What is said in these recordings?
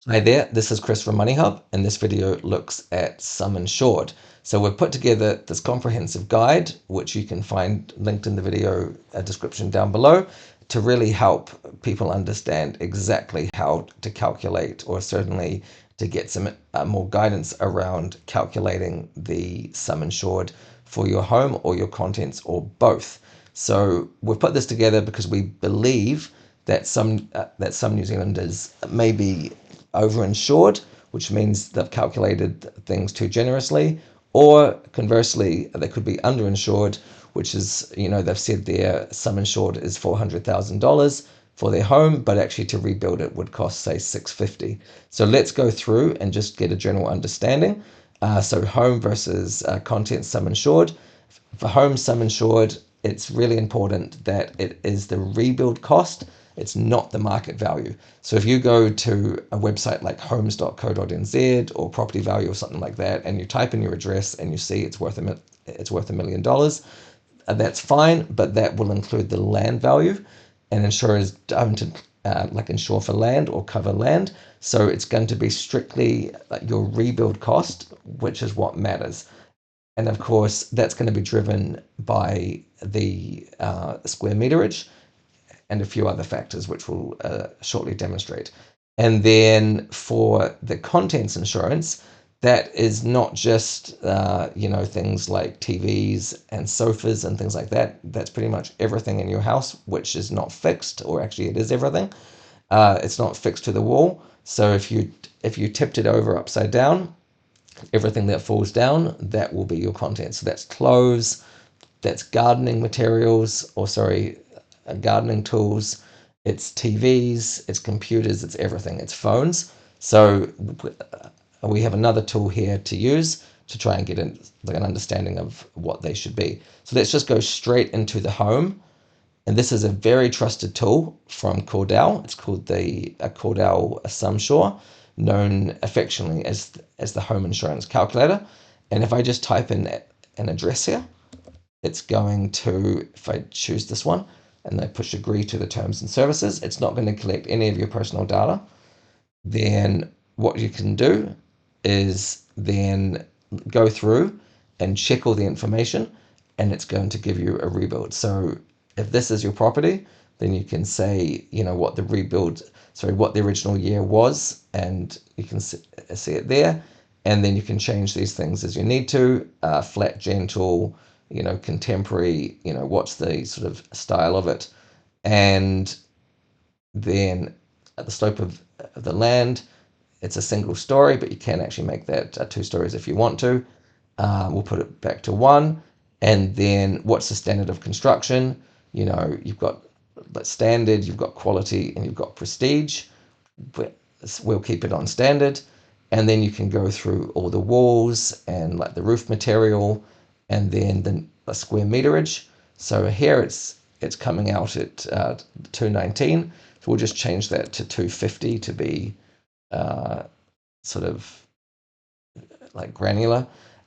Hi there, this is Chris from MoneyHub, and this video looks at Sum Insured. So we've put together this comprehensive guide, which you can find linked in the video description down below, to really help people understand exactly how to calculate, or certainly to get some more guidance around calculating the sum insured for your home or your contents or both. So we've put this together because we believe that some New Zealanders may be overinsured, which means they've calculated things too generously, or conversely, they could be underinsured, which is, they've said their sum insured is $400,000 for their home, but actually to rebuild it would cost, say, $650,000. So let's go through and just get a general understanding. So home versus content sum insured. For home sum insured, it's really important that it is the rebuild cost. It's not the market value. So if you go to a website like homes.co.nz or Property Value or something like that, and you type in your address and you see it's worth $1 million, that's fine, but that will include the land value, and insurers don't insure for land or cover land. So it's going to be strictly your rebuild cost, which is what matters. And of course, that's going to be driven by the square meterage and a few other factors, which we'll shortly demonstrate. And then for the contents insurance, that is not just things like TVs and sofas and things like that. That's pretty much everything in your house which is not fixed, or actually it is everything. It's not fixed to the wall. So if you tipped it over upside down, everything that falls down, that will be your content. So that's clothes, that's gardening materials, or sorry, gardening tools, it's TVs, it's computers, it's everything, it's phones. So we have another tool here to use to try and get an understanding of what they should be. So let's just go straight into the home. And this is a very trusted tool from Cordell. It's called the Cordell SumSure, known affectionately as the home insurance calculator. And if I just type in an address here, it's going to, if I choose this one and I push agree to the terms and services, it's not going to collect any of your personal data. Then what you can do is then go through and check all the information, and it's going to give you a rebuild. So if this is your property, then you can say, what the original year was, and you can see it there. And then you can change these things as you need to, flat, gentle, contemporary, what's the sort of style of it. And then at the slope of the land, it's a single story, but you can actually make that 2 stories if you want to. We'll put it back to 1. And then what's the standard of construction? You've got standard, you've got quality, and you've got prestige. We'll keep it on standard. And then you can go through all the walls and the roof material, and then the square meterage. So here it's coming out at 219. So we'll just change that to 250 to be sort of granular.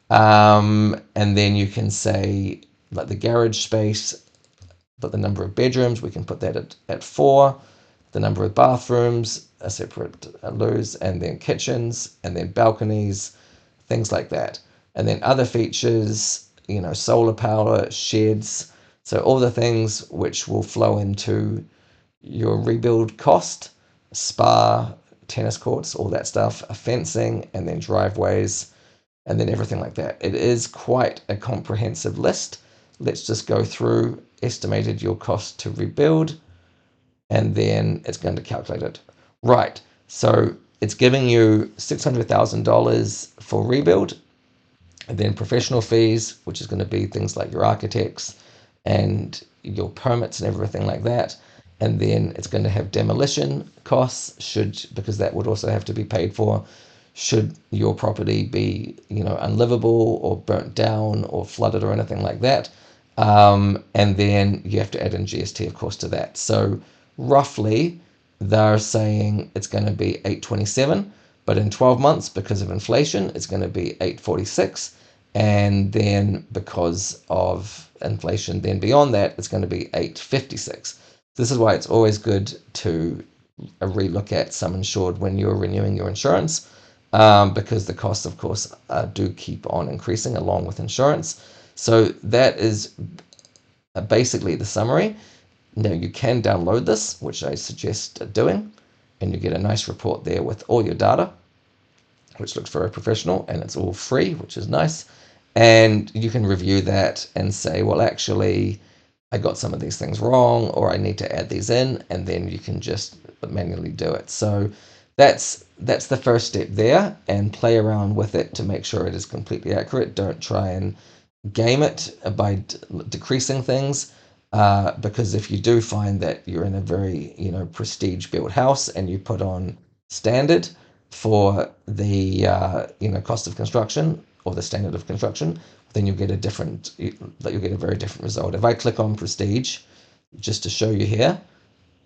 And then you can say the garage space, but the number of bedrooms, we can put that at 4. The number of bathrooms, a separate loos, and then kitchens, and then balconies, things like that. And then other features, solar power, sheds. So all the things which will flow into your rebuild cost, spa, tennis courts, all that stuff, fencing, and then driveways, and then everything like that. It is quite a comprehensive list. Let's just go through estimated your cost to rebuild, and then it's going to calculate it. Right, so it's giving you $600,000 for rebuild, and then professional fees, which is going to be things like your architects and your permits and everything like that. And then it's going to have demolition costs, because that would also have to be paid for, should your property be, unlivable or burnt down or flooded or anything like that. And then you have to add in GST, of course, to that. So roughly, they're saying it's going to be 827, but in 12 months, because of inflation, it's going to be 846. And then because of inflation, then beyond that, it's going to be 856. This is why it's always good to a relook at sum insured when you're renewing your insurance, because the costs, of course, do keep on increasing along with insurance. So that is basically the summary. Now you can download this, which I suggest doing, and you get a nice report there with all your data, which looks very professional, and it's all free, which is nice. And you can review that and say, well, actually, I got some of these things wrong, or I need to add these in, and then you can just manually do it. So that's the first step there, and play around with it to make sure it is completely accurate. Don't try and game it by decreasing things, because if you do find that you're in a very prestige built house and you put on standard for the cost of construction or the standard of construction, then you'll get a very different result. If I click on prestige, just to show you here,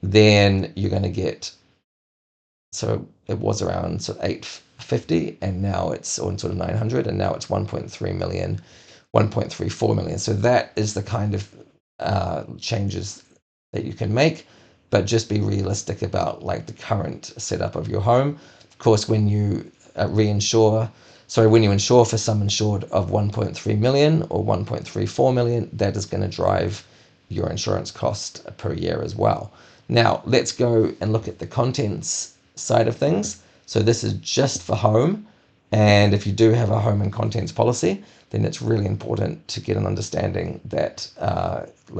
then you're going to get, so it was around sort of 850, and now it's on sort of 900, and now it's 1.3 million, 1.34 million. So that is the kind of changes that you can make, but just be realistic about like the current setup of your home. Of course, when you when you insure for sum insured of 1.3 million or 1.34 million, that is going to drive your insurance cost per year as well. Now, let's go and look at the contents side of things. So this is just for home. And if you do have a home and contents policy, then it's really important to get an understanding that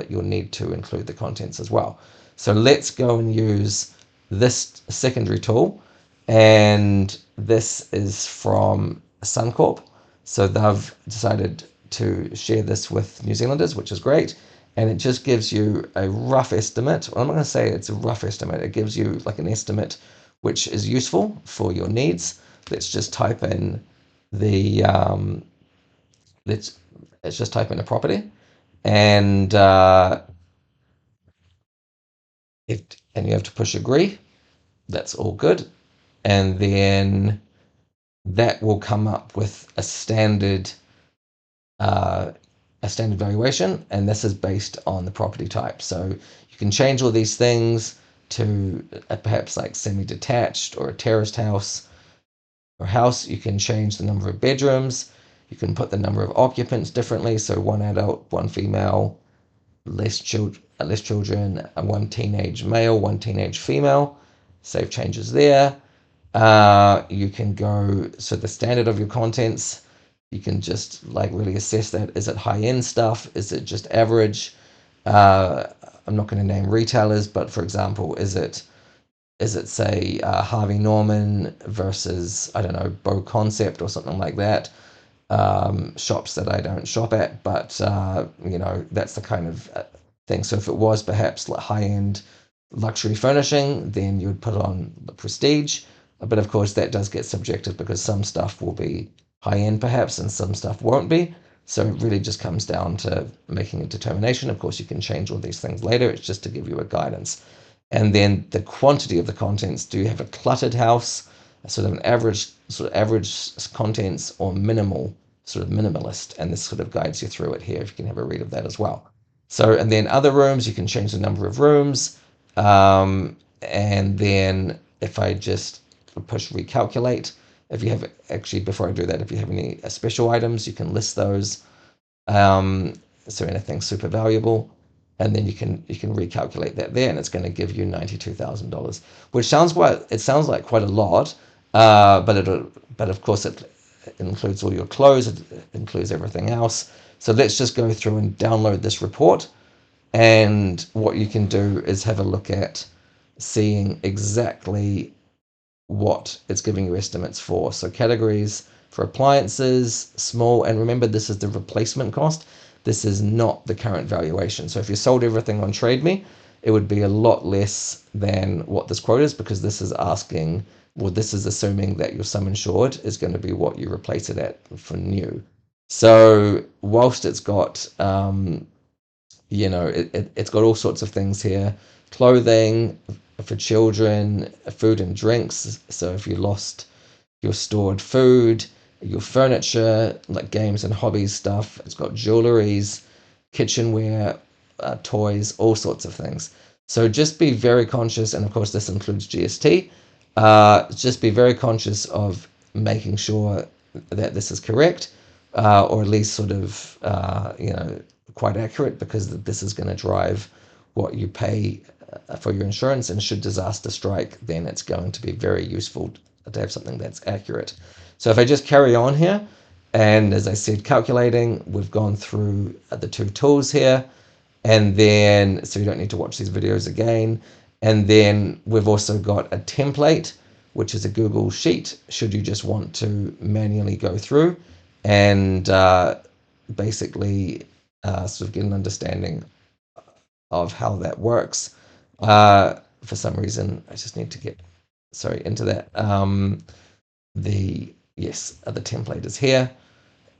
you'll need to include the contents as well. So let's go and use this secondary tool. And this is from Suncorp. So they've decided to share this with New Zealanders, which is great. And it just gives you a rough estimate. Well, I'm not going to say it's a rough estimate. It gives you like an estimate which is useful for your needs. Let's just type in the let's just type in a property, and and you have to push agree. That's all good, and then that will come up with a standard valuation, and this is based on the property type. So you can change all these things to perhaps like semi-detached or a terraced house. You can change the number of bedrooms. You can put the number of occupants differently. So one adult, one female, less children, and one teenage male, one teenage female. Save changes there. You can go, so the standard of your contents, you can just like really assess that. Is it high-end stuff? Is it just average? I'm not going to name retailers, but for example, is it say Harvey Norman versus, I don't know, Beau Concept or something like that? Shops that I don't shop at, but that's the kind of thing. So if it was perhaps like high-end luxury furnishing, then you would put on the prestige. But of course, that does get subjective because some stuff will be high-end perhaps and some stuff won't be. So it really just comes down to making a determination. Of course, you can change all these things later. It's just to give you a guidance. And then the quantity of the contents. Do you have a cluttered house, a sort of an average contents, or minimal, sort of minimalist? And this sort of guides you through it here. If you can have a read of that as well. So, and then other rooms, you can change the number of rooms. And then if I just push recalculate, if you have, actually before I do that, if you have any special items, you can list those. So anything super valuable, and then you can recalculate that there, and it's going to give you $92,000, which sounds like quite a lot, but of course it includes all your clothes, it includes everything else. So let's just go through and download this report, and what you can do is have a look at seeing exactly what it's giving you estimates for. So categories for appliances, small, and remember this is the replacement cost. This is not the current valuation. So if you sold everything on TradeMe, it would be a lot less than what this quote is, because this is asking, well, this is assuming that your sum insured is going to be what you replace it at for new. So whilst it's got, it's got all sorts of things here, clothing for children, food and drinks. So if you lost your stored food, your furniture, like games and hobbies stuff. It's got jewelries, kitchenware, toys, all sorts of things. So just be very conscious, and of course this includes GST. Just be very conscious of making sure that this is correct, or at least sort of quite accurate, because this is going to drive what you pay for your insurance. And should disaster strike, then it's going to be very useful to have something that's accurate. So if I just carry on here, and as I said, calculating, we've gone through the two tools here. And then, so you don't need to watch these videos again. And then we've also got a template, which is a Google Sheet, should you just want to manually go through and basically sort of get an understanding of how that works. For some reason, I just need to get, into that. The template is here,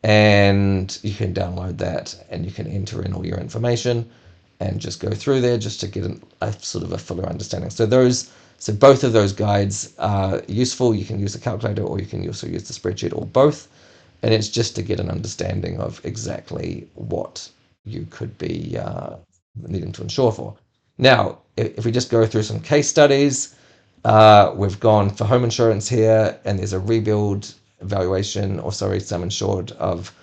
and you can download that, and you can enter in all your information and just go through there just to get a sort of a fuller understanding. So both of those guides are useful. You can use the calculator, or you can also use the spreadsheet, or both. And it's just to get an understanding of exactly what you could be needing to insure for. Now, if we just go through some case studies, we've gone for home insurance here, and there's a rebuild valuation, or sum insured of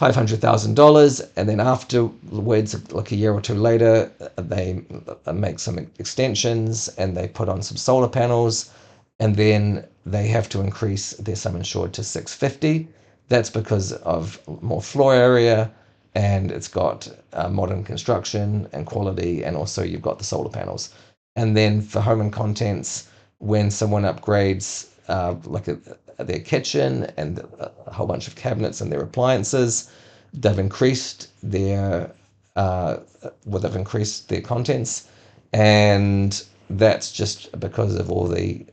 $500,000, and then afterwards, like a year or two later, they make some extensions and they put on some solar panels, and then they have to increase their sum insured to $650. That's because of more floor area, and it's got modern construction and quality, and also you've got the solar panels. And then for home and contents, when someone upgrades their kitchen and a whole bunch of cabinets and their appliances, they've increased their contents, and that's just because of all the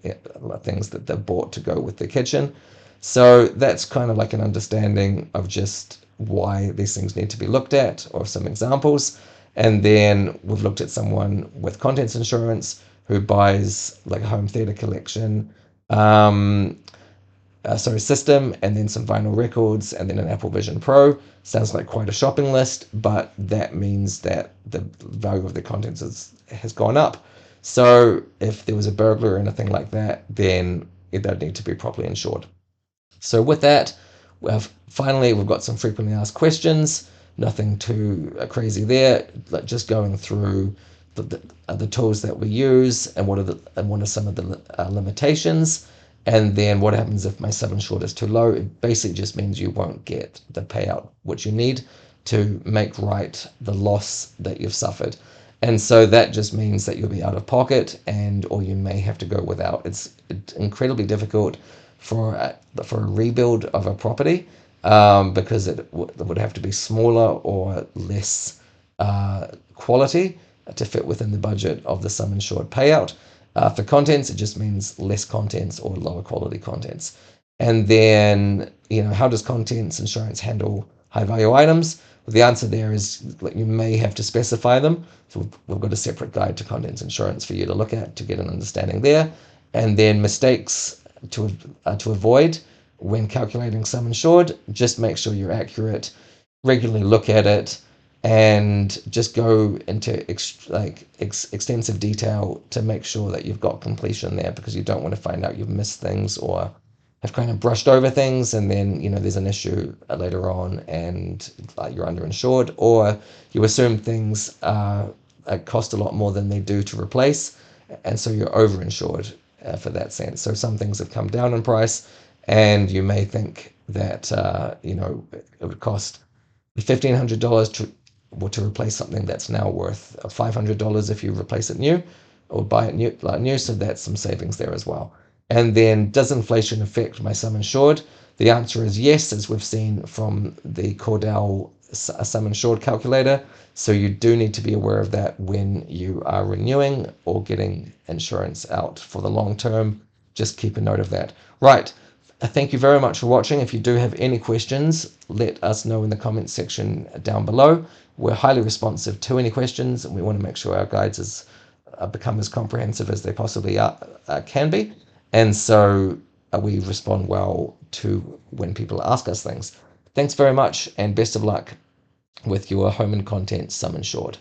things that they've bought to go with the kitchen. So that's kind of like an understanding of just why these things need to be looked at, or some examples. And then we've looked at someone with contents insurance who buys like a home theater collection system, and then some vinyl records, and then an Apple Vision Pro. Sounds like quite a shopping list, but that means that the value of the contents has gone up. So if there was a burglar or anything like that, then they'd need to be properly insured. So with that, finally, we've got some frequently asked questions. Nothing too crazy there, like just going through the tools that we use, and what are some of the limitations. And then what happens if my sum insured is too low? It basically just means you won't get the payout which you need to make right the loss that you've suffered. And so that just means that you'll be out of pocket, or you may have to go without. It's incredibly difficult for a rebuild of a property, because it would have to be smaller or less quality to fit within the budget of the sum insured payout. For contents, it just means less contents or lower quality contents. And then, how does contents insurance handle high value items? Well, the answer there is you may have to specify them. So we've got a separate guide to contents insurance for you to look at to get an understanding there. And then mistakes to avoid when calculating sum insured: just make sure you're accurate, regularly look at it, and just go into extensive detail to make sure that you've got completion there, because you don't want to find out you've missed things or have kind of brushed over things, and then there's an issue later on, and you're underinsured, or you assume things cost a lot more than they do to replace, and so you're overinsured for that sense. So some things have come down in price, and you may think that it would cost $1,500 to replace something that's now worth $500 if you replace it new, or buy it new. So that's some savings there as well. And then, does inflation affect my sum insured? The answer is yes, as we've seen from the Cordell sum insured calculator. So you do need to be aware of that when you are renewing or getting insurance out for the long term. Just keep a note of that. Right. Thank you very much for watching. If you do have any questions, let us know in the comments section down below. We're highly responsive to any questions, and we want to make sure our guides become as comprehensive as they possibly can be. And so we respond well to when people ask us things. Thanks very much, and best of luck with your home and contents sum insured.